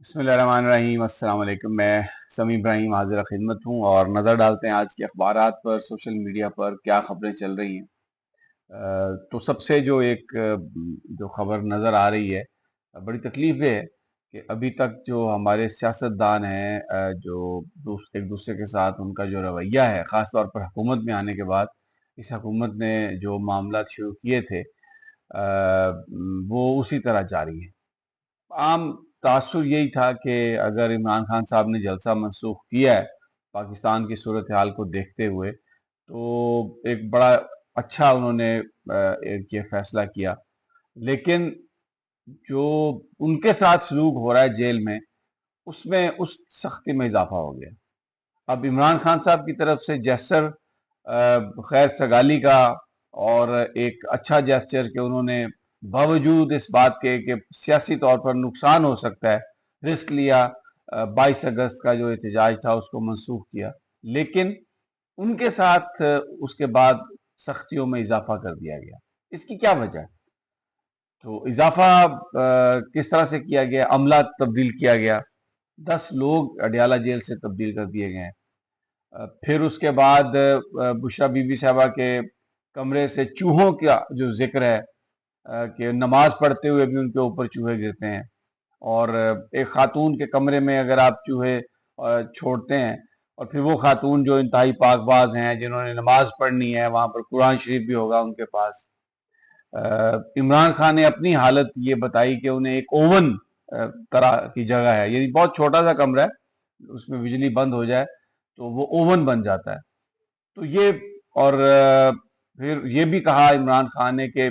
बिस्मिल्लाहिर्रहमानिर्रहीम। अस्सलाम वालेकुम। मैं समी इब्राहिम हाजिर खिदमत हूँ और नज़र डालते हैं आज के अखबारात पर, सोशल मीडिया पर क्या खबरें चल रही हैं। तो सबसे जो एक जो खबर नज़र आ रही है, बड़ी तकलीफ है कि अभी तक जो हमारे सियासतदान हैं, जो एक दूसरे के साथ उनका जो रवैया है, ख़ास तौर पर हुकूमत में आने के बाद इस हुकूमत ने जो मामला शुरू किए थे, वो उसी तरह जारी है। आम तासुर यही था कि अगर इमरान खान साहब ने जलसा मनसूख किया है पाकिस्तान की सूरत हाल को देखते हुए, तो एक बड़ा अच्छा उन्होंने एक ये फैसला किया। लेकिन जो उनके साथ सलूक हो रहा है जेल में, उसमें उस सख्ती में इजाफा हो गया। अब इमरान खान साहब की तरफ से जेस्चर खैर सगाली का और एक अच्छा जेस्चर कि उन्होंने बावजूद इस बात के कि सियासी तौर पर नुकसान हो सकता है, रिस्क लिया। 22 अगस्त का जो एहतजाज था उसको मनसूख किया। लेकिन उनके साथ उसके बाद सख्तियों में इजाफा कर दिया गया। इसकी क्या वजह है? तो इजाफा किस तरह से किया गया? अमला तब्दील किया गया। 10 लोग अडयाला जेल से तब्दील कर दिए गए हैं। फिर उसके बाद बुशरा बीबी साहबा के कमरे से चूहों का जो जिक्र है, कि नमाज पढ़ते हुए भी उनके ऊपर चूहे गिरते हैं। और एक खातून के कमरे में अगर आप चूहे छोड़ते हैं, और फिर वो खातून जो इंतहाई पाकबाज हैं, जिन्होंने नमाज पढ़नी है, वहां पर कुरान शरीफ भी होगा उनके पास। इमरान खान ने अपनी हालत ये बताई कि उन्हें एक ओवन तरह की जगह है, यानी बहुत छोटा सा कमरा है, उसमें बिजली बंद हो जाए तो वो ओवन बन जाता है। तो ये और फिर ये भी कहा इमरान खान ने कि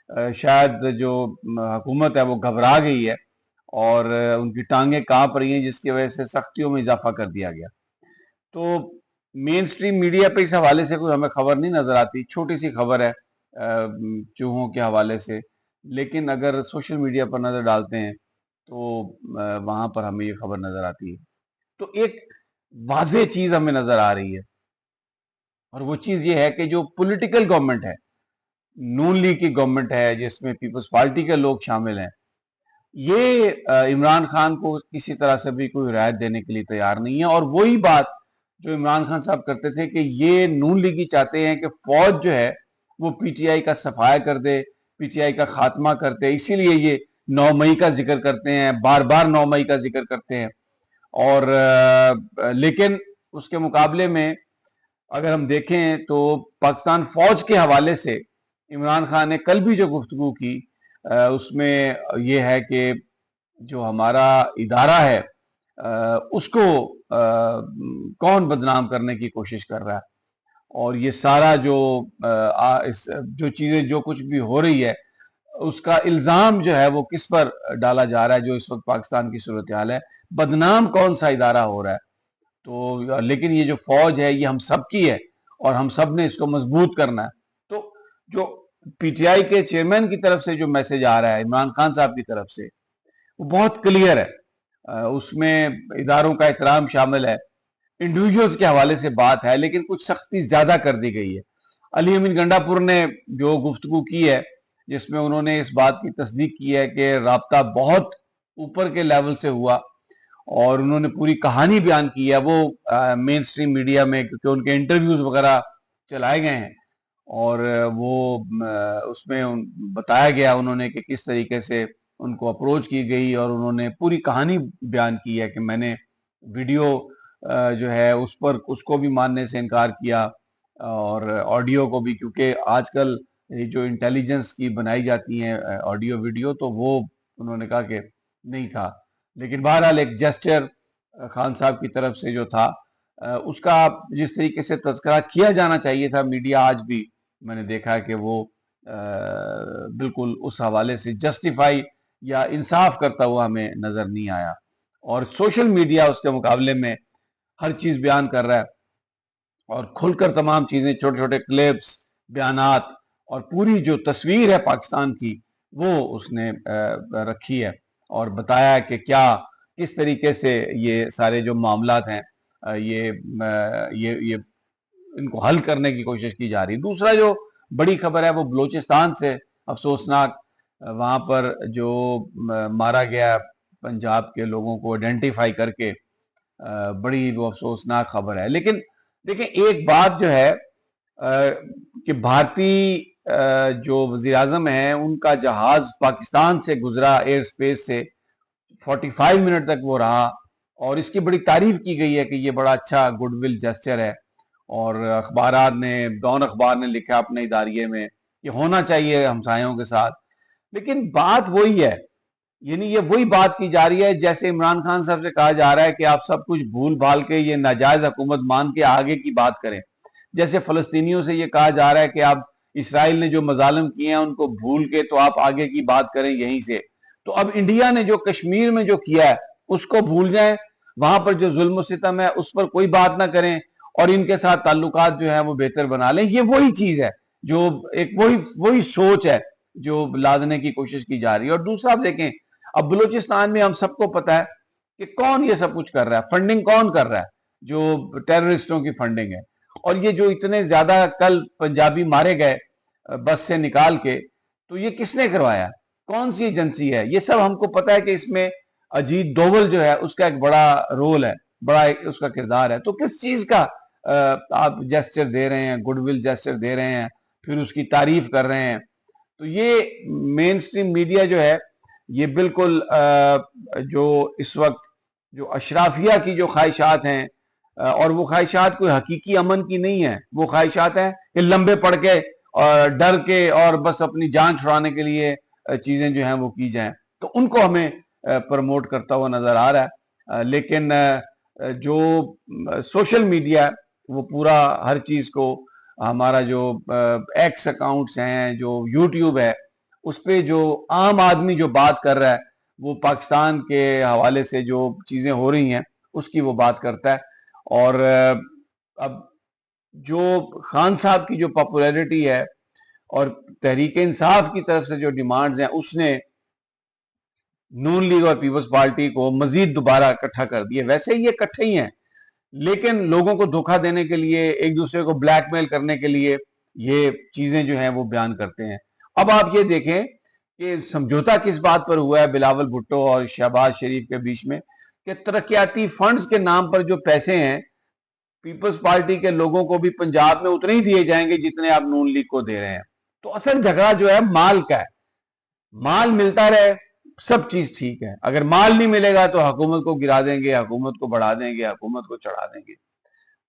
शायद जो हुकूमत है वो घबरा गई है और उनकी टांगें कांप रही हैं, जिसकी वजह से सख्तियों में इजाफा कर दिया गया। तो मेन स्ट्रीम मीडिया पे इस हवाले से कोई हमें खबर नहीं नजर आती, छोटी सी खबर है चूहों के हवाले से। लेकिन अगर सोशल मीडिया पर नजर डालते हैं तो वहां पर हमें ये खबर नजर आती है। तो एक वाज़ेह चीज हमें नजर आ रही है, और वो चीज ये है कि जो पॉलिटिकल गवर्नमेंट है, नून लीग की गवर्नमेंट है, जिसमें पीपल्स पार्टी के लोग शामिल हैं, ये इमरान खान को किसी तरह से भी कोई रियायत देने के लिए तैयार नहीं है। और वही बात जो इमरान खान साहब करते थे कि ये नून लीगी चाहते हैं कि फौज जो है वो पीटीआई का सफाया कर दे, पीटीआई का खात्मा करते, इसीलिए ये 9 मई का जिक्र करते हैं, बार बार 9 मई का जिक्र करते हैं। और लेकिन उसके मुकाबले में अगर हम देखें तो पाकिस्तान फौज के हवाले से इमरान खान ने कल भी जो गुफ्तगू की, उसमें यह है कि जो हमारा इदारा है, उसको कौन बदनाम करने की कोशिश कर रहा है। और ये सारा जो जो चीजें जो कुछ भी हो रही है, उसका इल्जाम जो है वो किस पर डाला जा रहा है? जो इस वक्त पाकिस्तान की सूरत हाल है, बदनाम कौन सा इदारा हो रहा है? तो लेकिन ये जो फौज है ये हम सब की है और हम सब ने इसको मजबूत करना है। तो जो पीटीआई के चेयरमैन की तरफ से जो मैसेज आ रहा है इमरान खान साहब की तरफ से, वो बहुत क्लियर है। उसमें इदारों का एहतराम शामिल है, इंडिविजुअल्स के हवाले से बात है, लेकिन कुछ सख्ती ज्यादा कर दी गई है। अली अमीन गंडापुर ने जो गुफ्तगू की है, जिसमें उन्होंने इस बात की तस्दीक की है कि राब्ता बहुत ऊपर के लेवल से हुआ, और उन्होंने पूरी कहानी बयान की है। वो मेन स्ट्रीम मीडिया में, क्योंकि उनके इंटरव्यूज वगैरह चलाए गए हैं, और वो उसमें बताया गया उन्होंने कि किस तरीके से उनको अप्रोच की गई, और उन्होंने पूरी कहानी बयान की है कि मैंने वीडियो जो है उस पर उसको भी मानने से इनकार किया, और ऑडियो को भी, क्योंकि आजकल ये जो इंटेलिजेंस की बनाई जाती हैं ऑडियो वीडियो, तो वो उन्होंने कहा कि नहीं था। लेकिन बहरहाल एक जेस्चर खान साहब की तरफ से जो था, उसका जिस तरीके से तज़किरा किया जाना चाहिए था, मीडिया आज भी मैंने देखा है कि वो बिल्कुल उस हवाले से जस्टिफाई या इंसाफ करता हुआ हमें नजर नहीं आया। और सोशल मीडिया उसके मुकाबले में हर चीज बयान कर रहा है, और खुलकर तमाम चीजें, छोटे छोटे क्लिप्स, बयानात, और पूरी जो तस्वीर है पाकिस्तान की, वो उसने रखी है, और बताया है कि क्या किस तरीके से ये सारे जो मामलात हैं, ये इनको हल करने की कोशिश की जा रही है। दूसरा जो बड़ी खबर है वो बलूचिस्तान से, अफसोसनाक, वहां पर जो मारा गया पंजाब के लोगों को आइडेंटिफाई करके बड़ी वो अफसोसनाक खबर है। लेकिन देखें, एक बात जो है कि भारतीय जो वज़ीर आज़म हैं, उनका जहाज पाकिस्तान से गुजरा एयर स्पेस से, 45 मिनट तक वो रहा, और इसकी बड़ी तारीफ की गई है कि ये बड़ा अच्छा गुडविल जेस्चर है। और अखबारात ने, डॉन अखबार ने लिखा अपने इदारिये में कि होना चाहिए हमसायों के साथ। लेकिन बात वही है, यानी ये वही बात की जा रही है जैसे इमरान खान साहब से कहा जा रहा है कि आप सब कुछ भूल भाल के ये नाजायज हुकूमत मान के आगे की बात करें। जैसे फलस्तीनियों से ये कहा जा रहा है कि आप इसराइल ने जो मजालिम किए हैं उनको भूल के तो आप आगे की बात करें यहीं से। तो अब इंडिया ने जो कश्मीर में जो किया है उसको भूल जाएं, वहां पर जो जुल्म सितम है उस पर कोई बात ना करें, और इनके साथ ताल्लुकात जो है वो बेहतर बना लें। ये वही चीज है जो एक वही सोच है जो लादने की कोशिश की जा रही है। और दूसरा आप देखें, अब बलूचिस्तान में हम सबको पता है कि कौन ये सब कुछ कर रहा है, फंडिंग कौन कर रहा है, जो टेररिस्टों की फंडिंग है। और ये जो इतने ज्यादा कल पंजाबी मारे गए बस से निकाल के, तो ये किसने करवाया, कौन सी एजेंसी है, ये सब हमको पता है कि इसमें अजीत डोवल जो है उसका एक बड़ा रोल है, बड़ा उसका किरदार है। तो किस चीज का आप जेस्चर दे रहे हैं, गुडविल जेस्चर दे रहे हैं, फिर उसकी तारीफ कर रहे हैं। तो ये मेन स्ट्रीम मीडिया जो है ये बिल्कुल जो इस वक्त जो अशराफिया की जो ख्वाहिशात हैं, और वो ख्वाहिशात कोई हकीकी अमन की नहीं है, वो ख्वाहिशात हैं कि लंबे पड़ के और डर के और बस अपनी जान छुड़ाने के लिए चीजें जो हैं वो की जाएं। तो उनको हमें प्रमोट करता हुआ नजर आ रहा है। लेकिन जो सोशल मीडिया है वो पूरा हर चीज को, हमारा जो एक्स अकाउंट्स हैं, जो यूट्यूब है, उस पे जो आम आदमी जो बात कर रहा है वो पाकिस्तान के हवाले से जो चीजें हो रही हैं उसकी वो बात करता है। और अब जो खान साहब की जो पॉपुलैरिटी है और तहरीक इंसाफ की तरफ से जो डिमांड्स हैं, उसने नून लीग और पीपल्स पार्टी को मजीद दोबारा इकट्ठा कर दिया। वैसे ही ये इकट्ठे ही हैं, लेकिन लोगों को धोखा देने के लिए, एक दूसरे को ब्लैकमेल करने के लिए ये चीजें जो हैं वो बयान करते हैं। अब आप ये देखें कि समझौता किस बात पर हुआ है बिलावल भुट्टो और शहबाज शरीफ के बीच में, कि तरक्याती फंड्स के नाम पर जो पैसे हैं पीपल्स पार्टी के लोगों को भी पंजाब में उतने ही दिए जाएंगे जितने आप नून लीग को दे रहे हैं। तो असल झगड़ा जो है माल का है, माल मिलता रहे सब चीज ठीक है, अगर माल नहीं मिलेगा तो हुकूमत को गिरा देंगे, हुकूमत को बढ़ा देंगे, हुकूमत को चढ़ा देंगे।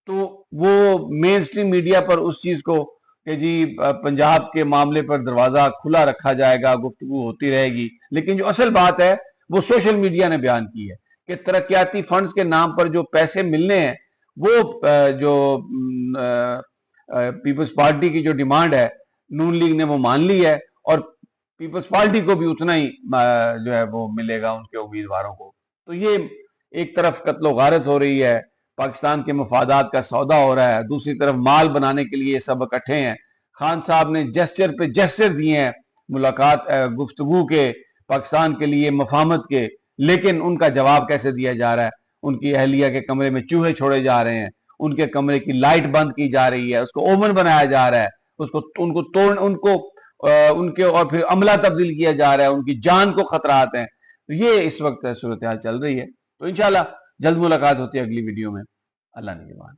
तो वो मेन स्ट्रीम मीडिया पर उस चीज को कि जी पंजाब के मामले पर दरवाजा खुला रखा जाएगा, गुफ्तगू होती रहेगी, लेकिन जो असल बात है वो सोशल मीडिया ने बयान की है कि तरक्याती फंड्स के नाम पर जो पैसे मिलने हैं वो जो पीपल्स पार्टी की जो डिमांड है नून लीग ने वो मान ली है, और पीपल्स पार्टी को भी उतना ही जो है वो मिलेगा उनके उम्मीदवारों को। तो ये एक तरफ कत्लो गारत हो रही है, पाकिस्तान के मफादात का सौदा हो रहा है, दूसरी तरफ माल बनाने के लिए सब इकट्ठे हैं। खान साहब ने जेस्चर पे जेस्चर दिए हैं मुलाकात गुफ्तगू के, पाकिस्तान के लिए मफामत के, लेकिन उनका जवाब कैसे दिया जा रहा है, उनकी अहलिया के कमरे में चूहे छोड़े जा रहे हैं, उनके कमरे की लाइट बंद की जा रही है, उसको ओवन बनाया जा रहा है, उसको उनको तोड़ उनको उनके और फिर अमला तब्दील किया जा रहा है, उनकी जान को खतरात हैं। तो ये इस वक्त सूरत हाल चल रही है। तो इंशाल्लाह जल्द मुलाकात होती है अगली वीडियो में। अल्लाह निगहबान।